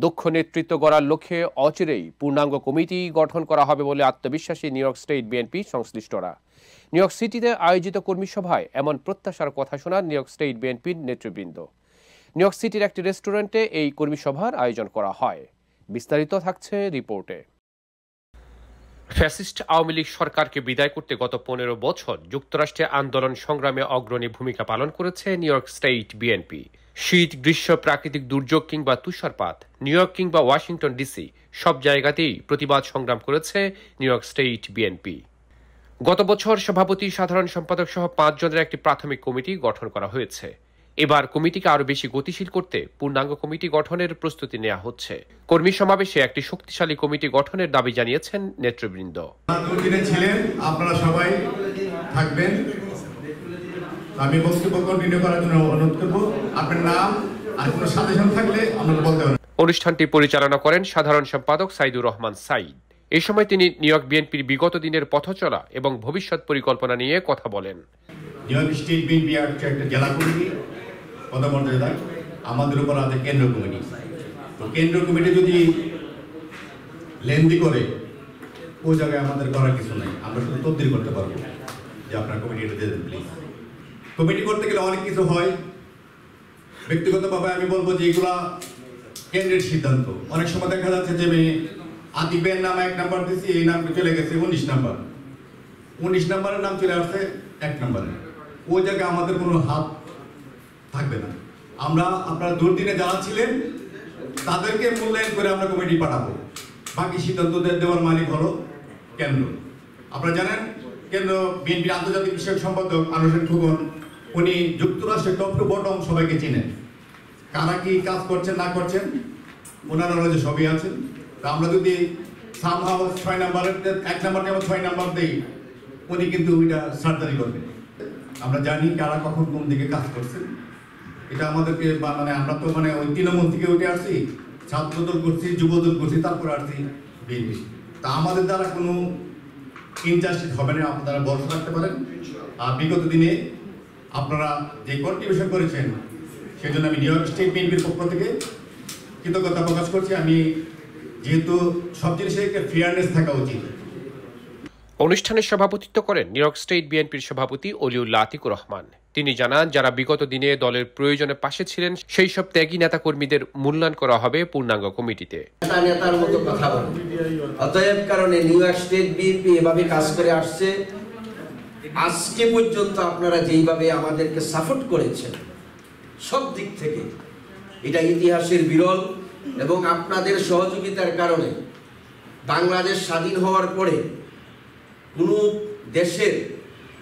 দক্ষ নেতৃত্ব গড়ার লক্ষ্যে অচিরেই পূর্ণাঙ্গ কমিটি গঠন করা হবে বলে আত্মবিশ্বাসী নিউ ইয়র্ক স্টেট বিএনপি সংশ্লিষ্টরা। নিউ ইয়র্ক সিটিতে আয়োজিত কর্মী সভায় এমন প্রত্যাশার কথা শোনান নিউ ইয়র্ক স্টেট বিএনপির নেতৃবৃন্দ। নিউ ইয়র্ক সিটির একটি রেস্টুরেন্টে এই কর্মী সভার আয়োজন করা হয়। বিস্তারিত থাকছে রিপোর্টে। ফ্যাসিস্ট আওয়ামী লীগ সরকারকে বিদায় করতে গত 15 বছর যুক্তরাষ্ট্রে আন্দোলন সংগ্রামে অগ্রণী ভূমিকা পালন করেছে নিউ ইয়র্ক স্টেট বিএনপি। শীত, গ্রীষ্ম, প্রাকৃতিক দুর্যোগ কিংবা তুষারপাত, নিউ ইয়র্ক কিংবা ওয়াশিংটন ডিসি সব জায়গাতেই প্রতিবাদ সংগ্রাম করেছে নিউ ইয়র্ক স্টেট বিএনপি। গত বছর সভাপতি, সাধারণ সম্পাদক সহ 5 জনের একটি প্রাথমিক কমিটি গঠন করা হয়েছে। এবার কমিটিকে আরো বেশি গতিশীল করতে পূর্ণাঙ্গ কমিটি গঠনের প্রস্তুতি নেওয়া হচ্ছে। কর্মী সমাবেশে একটি শক্তিশালী কমিটি গঠনের দাবি জানিয়েছেন নেতৃবৃন্দ। আপনারা সবাই থাকবেন। আমি বক্তব্য কন্টিনিউ করার জন্য অনুরোধ করব। আপনার নাম আর কোনো সাজেশন থাকলে আপনারা বলতে পারেন। অনুষ্ঠানটি পরিচালনা করেন সাধারণ সম্পাদক সাইদুর রহমান সাইদ। এই সময় তিনি নিউ ইয়র্ক বিএনপির বিগত দিনের পথচলা এবং ভবিষ্যৎ পরিকল্পনা নিয়ে কথা বলেন। নিউ ইয়র্ক স্টেট বিএনপি একটা জেলা কমিটি, পদমর্যাদায় আমাদের উপর আছে কেন্দ্র কমিটি। তো কেন্দ্র কমিটি যদি লেন্দি করে ওই জায়গায় আমাদের করার কিছু নাই, আমরা শুধু তদবির করতে পারবো যে আপনার কমিটিটা দিয়ে দেন প্লিজ। কমিটি করতে গেলে অনেক কিছু হয়। ব্যক্তিগতভাবে আমি বলবো যে এগুলা কেন্দ্রের সিদ্ধান্ত। অনেক সময় দেখা যাচ্ছে যে আমি আতিফের নাম 1 নাম্বার দিচ্ছি, এই নাম চলে গেছে 19 নাম্বার, 19 নাম্বারের নাম চলে আসছে 1 নাম্বারে। ওই জায়গায় আমাদের কোনো হাত থাকবে না। আমরা আপনারা দুর্দিনে যারা ছিলেন তাদেরকে মূল্যায়ন করে আমরা কমিটি পাঠাবো। বাকি সিদ্ধান্ত দেওয়ার মালিক হলো কেন্দ্র। আপনারা জানেন কেন্দ্র বিএনপির আন্তর্জাতিক বিষয়ক সম্পাদক আনোয়ার খোকন, উনি যুক্তরাষ্ট্রের টপ টু বটম সবাইকে চিনেন। কারা কি কাজ করছেন না করছেন ওনারা নলেজে সবই আছেন। তা আমরা যদি সামহাও 6 নাম্বারের 1 নাম্বার যেমন 6 নাম্বার দেই, উনি কিন্তু ওইটা সার্জারি করবেন। আমরা জানি কারা কখন কোন দিকে কাজ করছেন। এটা আমাদেরকে মানে আমরা তো মানে ওই তৃণমূল থেকে উঠে আসছি, ছাত্রদল করছি, যুবদল করছি, তারপর আসছি বিএনপি। তা আমাদের দ্বারা কোনো ইনজাস্টিস হবে না, আপনারা ভরসা রাখতে পারেন। আর বিগত দিনে আপনারা যে কন্ট্রিবিউশন করেছেন সেজন্য আমি নিউ ইয়র্ক স্টেট বিএনপির পক্ষ থেকে কৃতজ্ঞতা প্রকাশ করছি। আমি যেহেতু সব জিনিসের একটা ফেয়ারনেস থাকা উচিত। অনুষ্ঠানে সভাপতিত্ব করেন নিউ ইয়র্ক স্টেট বিএনপির সভাপতি অলিউল্লাহ আতিকুর রহমান। তিনি জানান, যারা বিগত দিনে দলের প্রয়োজনে পাশে ছিলেন সেই সব ত্যাগী নেতাকর্মীদের মূল্যায়ন করা হবে পূর্ণাঙ্গ কমিটিতে। নেতার মতো কথা বলে, অতএব কারণে নিউ ইয়র্ক স্টেট বিএনপি এভাবে কাজ করে আসছে। আজকে পর্যন্ত আপনারা যেইভাবে আমাদেরকে সাপোর্ট করেছেন সব দিক থেকে, এটা ইতিহাসের বিরল। এবং আপনাদের সহযোগিতার কারণে বাংলাদেশ স্বাধীন হওয়ার পরে কোনো দেশের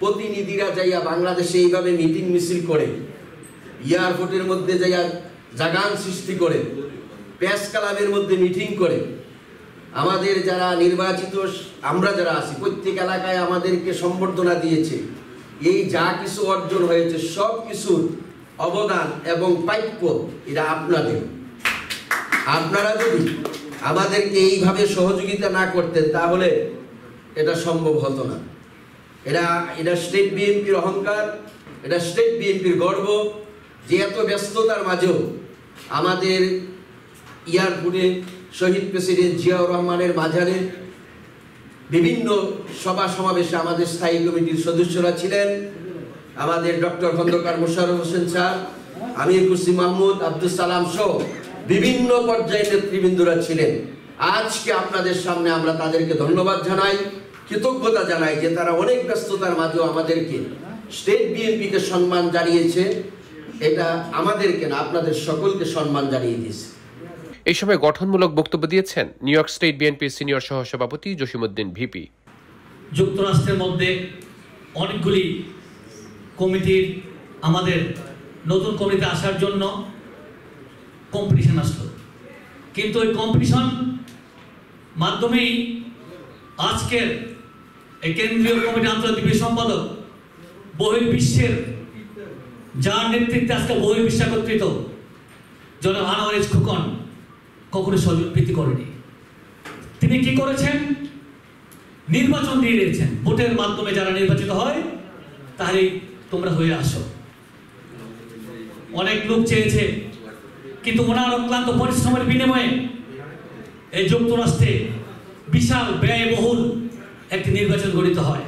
প্রতিনিধিরা যাইয়া বাংলাদেশে এইভাবে মিটিং মিছিল করে, এয়ারপোর্টের মধ্যে যাইয়া জাগান সৃষ্টি করে, প্রেস ক্লাবের মধ্যে মিটিং করে, আমাদের যারা নির্বাচিত আমরা যারা আছি প্রত্যেক এলাকায় আমাদেরকে সম্বর্ধনা দিয়েছে। এই যা কিছু অর্জন হয়েছে সব কিছুর অবদান এবং প্রাপ্য এটা আপনাদের। আপনারা যদি আমাদেরকে এইভাবে সহযোগিতা না করতেন তাহলে এটা সম্ভব হতো না। এটা স্টেট বিএনপির অহংকার, এটা স্টেট বিএনপির গর্ব যে এত ব্যস্ততার মাঝেও আমাদের এয়ারপোর্টে শহীদ প্রেসিডেন্ট জিয়াউর রহমানের মাঝারে বিভিন্ন সভা সমাবেশে আমাদের স্থায়ী কমিটির সদস্যরা ছিলেন। আমাদের ডক্টর খন্দকার মোশাররফ হোসেন স্যার, আমির কুরসি মাহমুদ, আব্দুল সালাম সহ বিভিন্ন পর্যায়ের নেতৃবৃন্দরা ছিলেন। আজকে আপনাদের সামনে আমরা তাদেরকে ধন্যবাদ জানাই, কৃতজ্ঞতা জানাই যে তারা অনেক ব্যস্ততার মাঝেও আমাদেরকে স্টেট বিএনপিকে সম্মান জানিয়েছে। এটা আমাদেরকে না, আপনাদের সকলকে সম্মান জানিয়ে দিয়েছে। এই সময় গঠনমূলক বক্তব্য দিয়েছেন নিউ ইয়র্ক স্টেট বিএনপির সিনিয়র সহসভাপতি জসিমউদ্দিন ভিপি। যুক্তরাষ্ট্রের মধ্যে অনেকগুলি কমিটির আমাদের নতুন কমিটিতে আসার জন্য কম্পিটিশন আসলো, কিন্তু ওই কম্পিটিশন মাধ্যমেই আজকের এই কেন্দ্রীয় কমিটি আন্তর্জাতিক সম্পাদক বহির্বিশ্বের যার নেতৃত্বে আজকে বহির্বিশ্ব একত্রিত জনাব আনোয়ার খোকন কখনো সহযোগিতা করেনি। তিনি কি করেছেন? নির্বাচন দিয়ে দিয়েছেন, ভোটের মাধ্যমে যারা নির্বাচিত হয় তাহলেই তোমরা হয়ে আসো। অনেক লোক চেয়েছে কিন্তু ওনার অক্লান্ত পরিশ্রমের বিনিময়ে এই যুক্তরাষ্ট্রে বিশাল ব্যয়বহুল একটি নির্বাচন গঠিত হয়।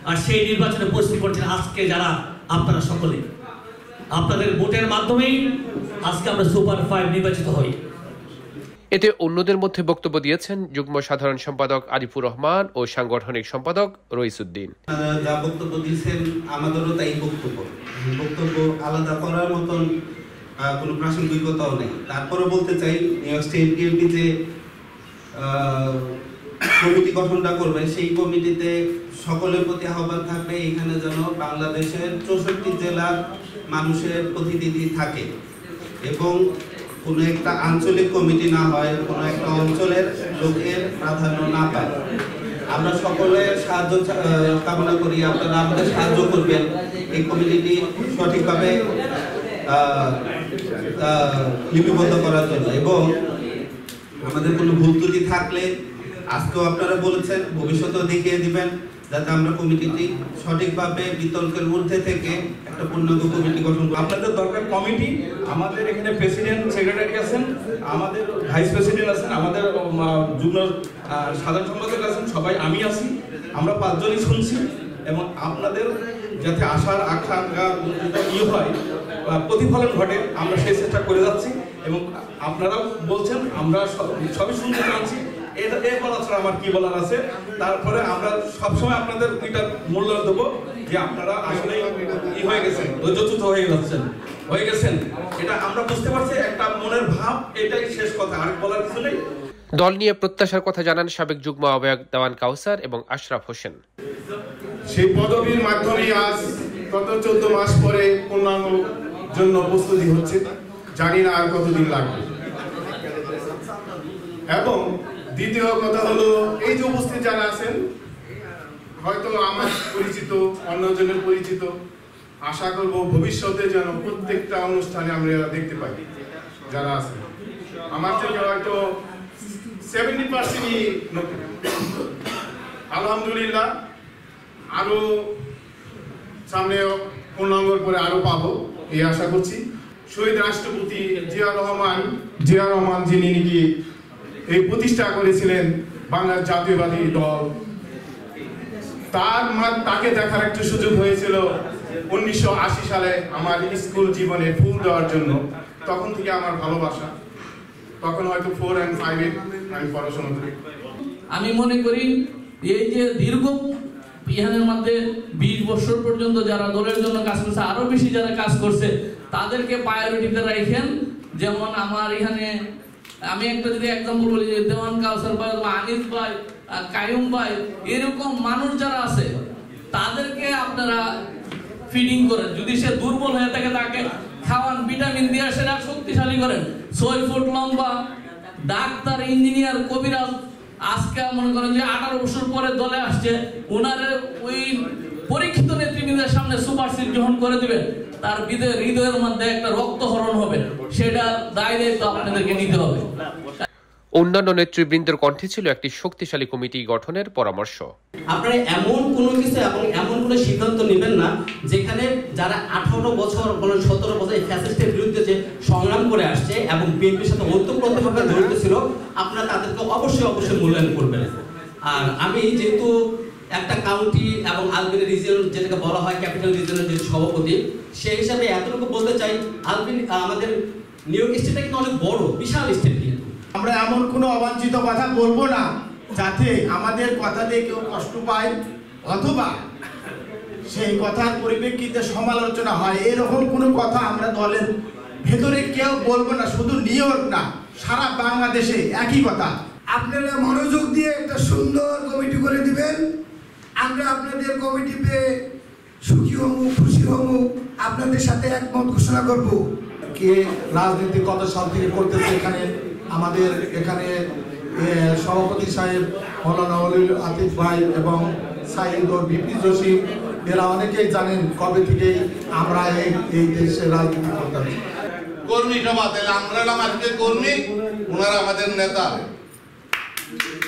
আর সেই নির্বাচনে উপস্থিত করছেন আজকে যারা আপনারা সকলে, আপনাদের ভোটের মাধ্যমেই আজকে আমরা সুপার 5 নির্বাচিত হই। এতে অন্যদের মধ্যে বক্তব্য দিয়েছেন যুগ্ম সাধারণ সম্পাদক আরিফুর রহমান ও সাংগঠনিক সম্পাদক রইসুদ্দিন। যা বক্তব্য দিয়েছেন আমাদেরও তাই বক্তব্য আলাদা করার মতন কোনো প্রাসঙ্গিকতাও নেই। তারপরে বলতে চাই নিউ ইয়র্ক স্টেট বিএনপি যে কমিটি গঠনটা করবে সেই কমিটিতে সকলের প্রতি আহ্বান থাকবে এখানে যেন বাংলাদেশের 64 জেলার মানুষের প্রতিনিধি থাকে এবং কোনো একটা আঞ্চলিক কমিটি না হয়, কোনো একটা অঞ্চলের লোকের প্রাধান্য না পায়। আমরা সকলের সাহায্য কামনা করি, আপনারা আমাদের সাহায্য করবেন এই কমিটিটি সঠিকভাবে লিপিবদ্ধ করার জন্য। এবং আমাদের কোনো ভুল ত্রুটি থাকলে আজকেও আপনারা বলেছেন, ভবিষ্যতেও দেখিয়ে দিবেন যাতে আমরা কমিটিটি সঠিকভাবে বিতর্কের মধ্যে থেকে একটা পূর্ণাঙ্গ কমিটি গঠন করি। আপনাদের দরকার কমিটি, আমাদের এখানে প্রেসিডেন্ট সেক্রেটারি আছেন, আমাদের ভাইস প্রেসিডেন্ট আছেন, আমাদের যুগ্ম সাধারণ সম্পাদক আছেন, সবাই আমি আছি, আমরা 5 জনই শুনছি এবং আপনাদের যাতে আশার আকাঙ্ক্ষা হয় প্রতিফলন ঘটে আমরা সেই চেষ্টা করে যাচ্ছি এবং আপনারাও বলছেন, আমরা সবই শুনতে চাচ্ছি। এর বলা ছাড়া আমার কি বলার আছে। তারপরে আমরা সবসময় আপনাদের এটা মূল্যায়ন দেবো যে আপনারা আসলে হয়ে গেছেন, ধৈর্যচ্যুত হয়ে গেছেন, এটা আমরা বুঝতে পারছি, একটা মনের ভাব, এটাই শেষ কথা, আর বলার কিছু নেই। দল নিয়ে প্রত্যাশার কথা জানান সাবেক যুগ্ম আহ্বায়ক দেওয়ান কাউসার এবং আশরাফ হোসেন। সেই পদবীর মাধ্যমে আজ গত 14 মাস পরে পূর্ণাঙ্গ জন্য প্রস্তুতি হচ্ছে, জানি না আর কতদিন লাগবে। এবং দ্বিতীয় কথা হলো এই যে উপস্থিত যারা আছেন, হয়তো আমার পরিচিত, অন্যজনের পরিচিত, আশা করব ভবিষ্যতে যেন প্রত্যেকটা অনুষ্ঠানে আমরা দেখতে পাই যারা আছেন। আমার থেকে হয়তো 70%ই নতুন। আলহামদুলিল্লাহ, আরো সামনে পূর্ণাঙ্গর পরে আরো পাবো এই আশা করছি। শহীদ রাষ্ট্রপতি জিয়া রহমান যিনি নাকি এই প্রতিষ্ঠা করেছিলেন বাংলার জাতীয়বাদী দল, তাকে দেখার একটা সুযোগ হয়েছিল 1980 সালে আমার স্কুল জীবনে ফুল দেওয়ার জন্য। তখন থেকে আমার ভালোবাসা, তখন হয়তো 4 and 5 আমি পড়াশোনা করি। আমি মনে করি এই যে দীর্ঘ ইহানের মধ্যে 20 বছর পর্যন্ত যারা দলের জন্য কাজ করছে, আরো বেশি যারা কাজ করছে তাদেরকে প্রায়োরিটিতে রাখেন। যেমন আমার এখানে আমি একটা যদি এক্সাম্পল বলি, যে দেওয়ান কাউসার ভাই, আনিস ভাই, কায়ুম ভাই, এরকম মানুষ যারা আছে তাদেরকে আপনারা ফিডিং করেন। যদি সে দুর্বল হয়ে থাকে তাকে খাওয়ান, ভিটামিন দিয়ে সেটা শক্তিশালী করেন। 6 ফুট লম্বা ডাক্তার, ইঞ্জিনিয়ার, কবিরাজ, আজকে মনে করেন যে 18 বছর পরে দলে আসছে, ওনারে ওই পরীক্ষিত নেতৃবৃন্দের সামনে সুপারসিড গ্রহণ করে দিবেন, তার হৃদয়ের মধ্যে একটা রক্তহরণ হবে, সেটা দায়িত্ব আপনাদেরকে নিতে হবে। অন্যান্য নেতৃবৃন্দের কণ্ঠে ছিল একটি শক্তিশালী কমিটি গঠনের পরামর্শ। আপনারা এমন কোনো কিছু এবং এমন কোনো সিদ্ধান্ত নেবেন না যেখানে যারা 18 বছর বলেন 17 বছর এই ফ্যাসিস্টের বিরুদ্ধে যে সংগ্রাম করে আসছে এবং বিএনপির সাথে ওতপ্রোতভাবে জড়িত ছিল, আপনারা তাদেরকে অবশ্যই মূল্যায়ন করবেন। আর আমি যেহেতু একটা কাউন্টি এবং আলবিন রিজিয়ন যেটাকে বলা হয় ক্যাপিটাল রিজিয়নের যে সভাপতি, সেই হিসাবে এতটুকু বলতে চাই, আলবিন আমাদের নিউ ইয়র্ক স্টেটটা কিন্তু অনেক বড়, বিশাল স্টেট। কিন্তু আমরা এমন কোনো অবাঞ্ছিত কথা বলবো না যাতে আমাদের কথা দিয়ে কেউ কষ্ট পায় অথবা সেই কথার পরিপ্রেক্ষিতে সমালোচনা হয়, এরকম কোনো কথা আমরা দলের ভেতরে কেউ বলবো না। শুধু নিউ ইয়র্ক না, সারা বাংলাদেশে একই কথা। আপনারা মনোযোগ দিয়ে একটা সুন্দর কমিটি করে দিবেন। আমরা আপনাদের কমিটি পেয়ে সুখী হমু, খুশি হমু, আপনাদের সাথে একমত ঘোষণা করব। কে রাজনীতি কত সাল থেকে করতেছে এখানে, আমাদের এখানে সভাপতি সাহেব মৌলানা আতিফ ভাই এবং সাইদ ও বিপি জসিম, এরা অনেকেই জানেন কবে থেকে আমরা এই দেশে রাজনীতি করতাম। কর্মী সভা, তাহলে আমরা আজকে কর্মী, ওনারা আমাদের নেতা।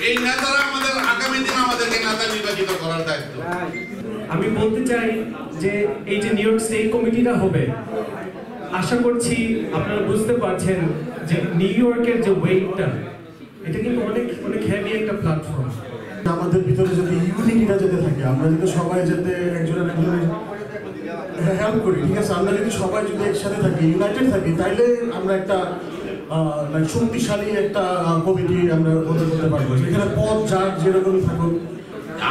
এই নেতারা আমাদের আগামী দিন আমাদেরকে নেতা নির্বাচিত করার দায়িত্ব। আমি বলতে চাই যে এই যে নিউ ইয়র্ক স্টেট কমিটিটা হবে, আশা করছি আপনারা বুঝতে পারছেন যে নিউ ইয়র্কের যে ওয়েটটা, এটা কিন্তু অনেক অনেক হেভি একটা প্ল্যাটফর্ম। আমাদের ভিতরে যদি ইউনিটিটা যেতে থাকে, আমরা যদি সবাই যেতে একজনের হেল্প করি, ঠিক আছে, আমরা যদি সবাই যদি একসাথে থাকি, ইউনাইটেড থাকি, তাইলে আমরা একটা শক্তিশালী একটা কমিটি আমরা গঠন করতে পারবো, যেখানে পদ যার যেরকমই থাকুক।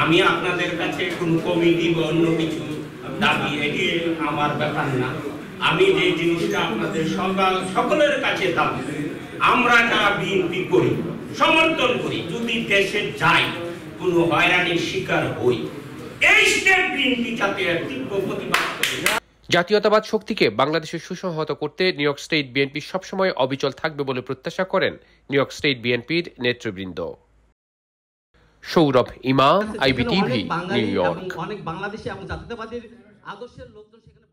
আমি আপনাদের কাছে কোনো কমিটি বা অন্য কিছু দাবি এটি আমার ব্যাপার না। আমি যে জিনিসটা আপনাদের সকলের কাছে দাবি, আমরা যারা বিএনপি করি, সমর্থন করি, যদি দেশে যাই কোনো হয়রানির শিকার হই, এই স্টেট বিএনপি যাতে তীব্র প্রতিবাদ করে। জাতীয়তাবাদ শক্তিকে বাংলাদেশে সুসংহত করতে নিউ ইয়র্ক স্টেট বিএনপি সবসময় অবিচল থাকবে বলে প্রত্যাশা করেন নিউ ইয়র্ক স্টেট বিএনপির নেতৃবৃন্দ। সৌরভ ইমাম, IBTV, নিউ ইয়র্ক। অনেক বাংলাদেশি এবং জাতীয়তাবাদীর আদর্শের লোকজন সেখানে